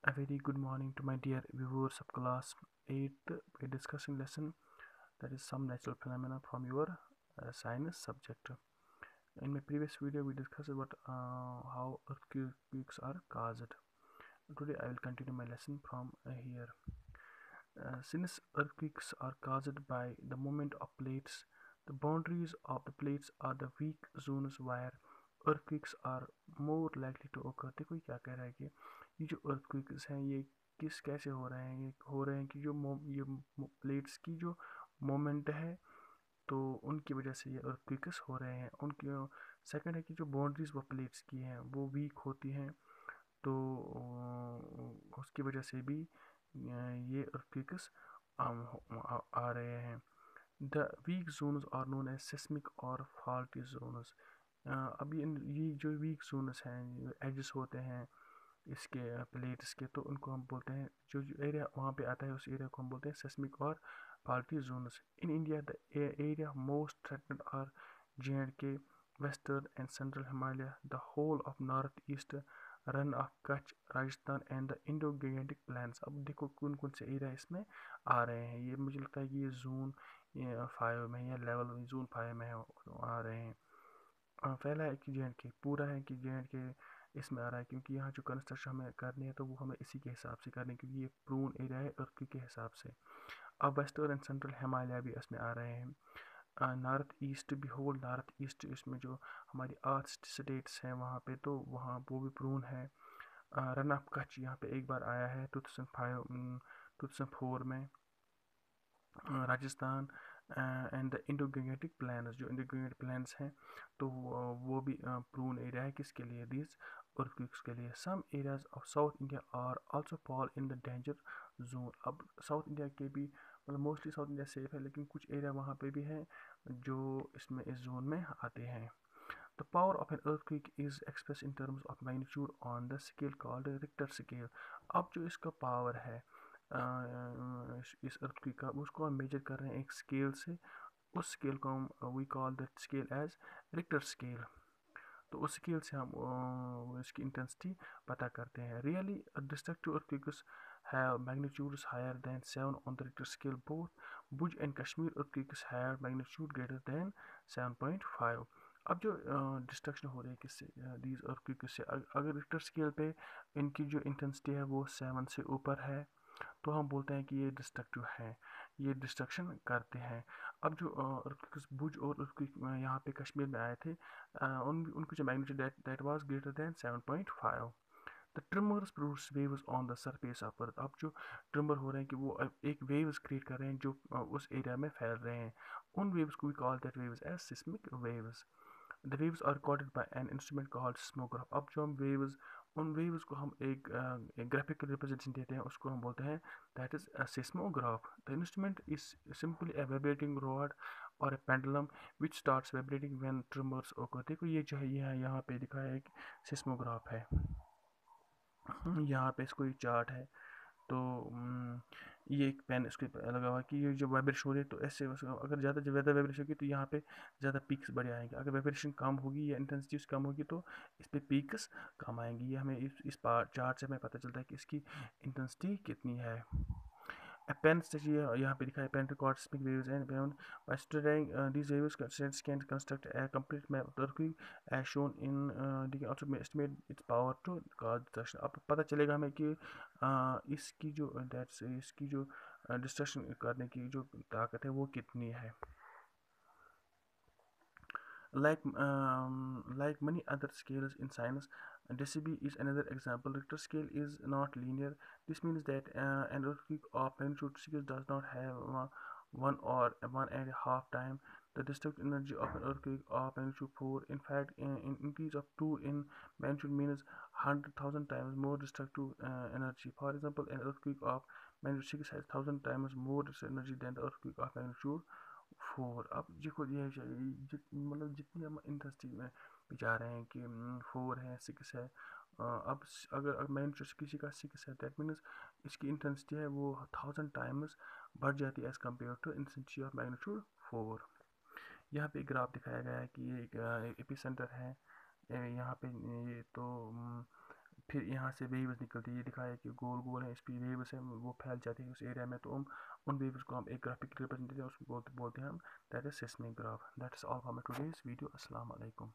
A very good morning to my dear viewers of class 8th. We're discussing lesson that is some natural phenomena from your science subject. In my previous video, we discussed about how earthquakes are caused. Today, I will continue my lesson from here. Since earthquakes are caused by the movement of plates, the boundaries of the plates are the weak zones where earthquakes are more likely to occur. देखो ये क्या कह रहा है कि ये जो earthquakes हैं ये किस कैसे हो रहे हैं, ये हो रहे हैं कि ये प्लेट्स की जो मोमेंट है तो उनकी वजह से ये earthquakes हो रहे हैं। उनकी सेकंड है कि जो बाउंड्रीज वो प्लेट्स की हैं वो वीक होती हैं, तो उसकी वजह से भी ये earthquakes आ रहे हैं। The weak zones are known as seismic और फॉल्टी जोन्स। अभी ये जो वीक जोन्स हैं, एजेस होते हैं इसके प्लेट्स के, तो उनको हम बोलते हैं, जो एरिया वहाँ पे आता है उस एरिया को हम बोलते हैं सिस्मिक और faulty zones. In India the area most threatened are J&K, western and central Himalaya, the whole of north east, run of Kutch, Rajasthan and the Indo Gangetic plains. अब देखो कौन कौन से एरिया इसमें आ रहे हैं। ये मुझे लगता है कि ये जोन 5 में या लेवल जोन 5 में है, आ रहे हैं। पहला है कि J&K पूरा है कि J&K इसमें आ रहा है, क्योंकि यहाँ जो कंस्ट्रक्शन हमें करनी है तो वो हमें इसी के हिसाब से करनी है, क्योंकि ये प्रून एरिया है अर्थक्वेक के हिसाब से। अब वेस्टर्न एंड सेंट्रल हिमालय भी इसमें आ रहे हैं। नॉर्थ ईस्ट भी, होल नॉर्थ ईस्ट, इसमें जो हमारी 8 स्टेट्स हैं वहाँ पे, तो वहाँ वो भी प्रून है। रन ऑफ कच्छ यहाँ पे एक बार आया है 2004 में। Rajasthan and the Indo Gangetic planes, जो इंडो गैंजेटिक प्लेन्स हैं तो वो भी प्रून एरिया है किसके लिए, दीज earthquakes के लिए। Some areas of south India are also fall in the danger zone. अब साउथ इंडिया के भी, मतलब मोस्टली साउथ इंडिया सेफ है, लेकिन कुछ एरिया वहाँ पे भी हैं जो इसमें इस जोन में आते हैं। The power of an earthquake is expressed in terms of magnitude on the scale called Richter scale. अब जो इसका पावर है इस earthquake का, उसको हम मेजर कर रहे हैं एक स्केल से। उस स्केल को हम we call that scale as Richter scale. तो उस स्केल से हम इसकी इंटेंसिटी पता करते हैं। Really destructive earthquakes have magnitudes higher than 7 on the Richter scale. Both Bhuj and Kashmir earthquakes have magnitude greater than 7.5. अब जो डिस्ट्रक्शन हो रही है किससे, दीज earthquakes से, अगर रिक्टर स्केल पे इनकी जो इंटेंसिटी है वो 7 से ऊपर है तो हम बोलते हैं कि ये डिस्ट्रक्टिव है, ये डिस्ट्रक्शन करते हैं। अब जो भुज और यहाँ पे कश्मीर में आए थे, उनकी जो magnitude that was greater than 7.5। The trimmers produce waves on the surface of earth. अब जो ट्रिमर हो रहे हैं कि वो एक वेव्स क्रिएट कर रहे हैं जो उस एरिया में फैल रहे हैं, उन वेव्स को we call that waves as seismic waves. The waves are recorded by an instrument called seismograph. अब जो हम वेव्स, उन वेव्स को हम एक ग्राफिकल रिप्रेजेंटेशन देते हैं, उसको हम बोलते हैं that is a seismograph. The instrument is simply a vibrating rod और a pendulum which starts vibrating when tremors occur। देखो ये जो है ये यहाँ पे दिखाया है कि सिस्मोग्राफ है। यहाँ पे इसको ये चार्ट है, तो ये एक पेन इसके लगा हुआ है कि ये जो वाइब्रेशन हो रही है तो ऐसे अगर ज़्यादा वाइब्रेशन होगी तो यहाँ पे ज़्यादा पीक्स बढ़ आएंगे, अगर वाइब्रेशन कम होगी या इंटेंसिटी कम होगी तो इस पर पीक्स कम आएंगी। ये हमें इस चार्ट से हमें पता चलता है कि इसकी इंटेंसिटी कितनी है। Appends यहाँ पे दिखा है pen records speak waves and beyond. By studying these waves, students can construct a complete map of the earthquake as shown in they can also estimate its power to cause destruction। अब पता चलेगा हमें कि इसकी जो इसकी जो destruction करने की जो ताकत है वो कितनी है। Like many other scales in science, decibel is another example. Richter scale is not linear. This means that an earthquake of magnitude 6 does not have one or 1.5 time the destructive energy of an earthquake of magnitude 4. In fact, an increase of 2 in magnitude means 100,000 times more destructive energy. For example, an earthquake of magnitude 6 has 1,000 times more destructive energy than the earthquake of magnitude 4। अब देखो ये मतलब जितनी हम industry में भी जा रहे हैं कि 4 है 6 है, अब अगर मैग्नीट्यूड किसी का 6 है दैट मीन्स इसकी इंटेंसिटी है वो 1,000 टाइम्स बढ़ जाती है as compare to intensity of magnitude 4। यहाँ पे ग्राफ दिखाया गया है कि ये एक एपी सेंटर है यहाँ पे, ये तो फिर यहाँ से वेव्स निकलती है, ये दिखाया कि गोल गोल है, इस पर वेव्स है, वो फैल जाती है उस एरिया में, तो हम उन वेव्स को हम एक ग्राफिक रिप्रेजेंटेशन उसको बोलते हैं हम, that is seismic graph. That is all for my today's video. अस्सलाम वालेकुम।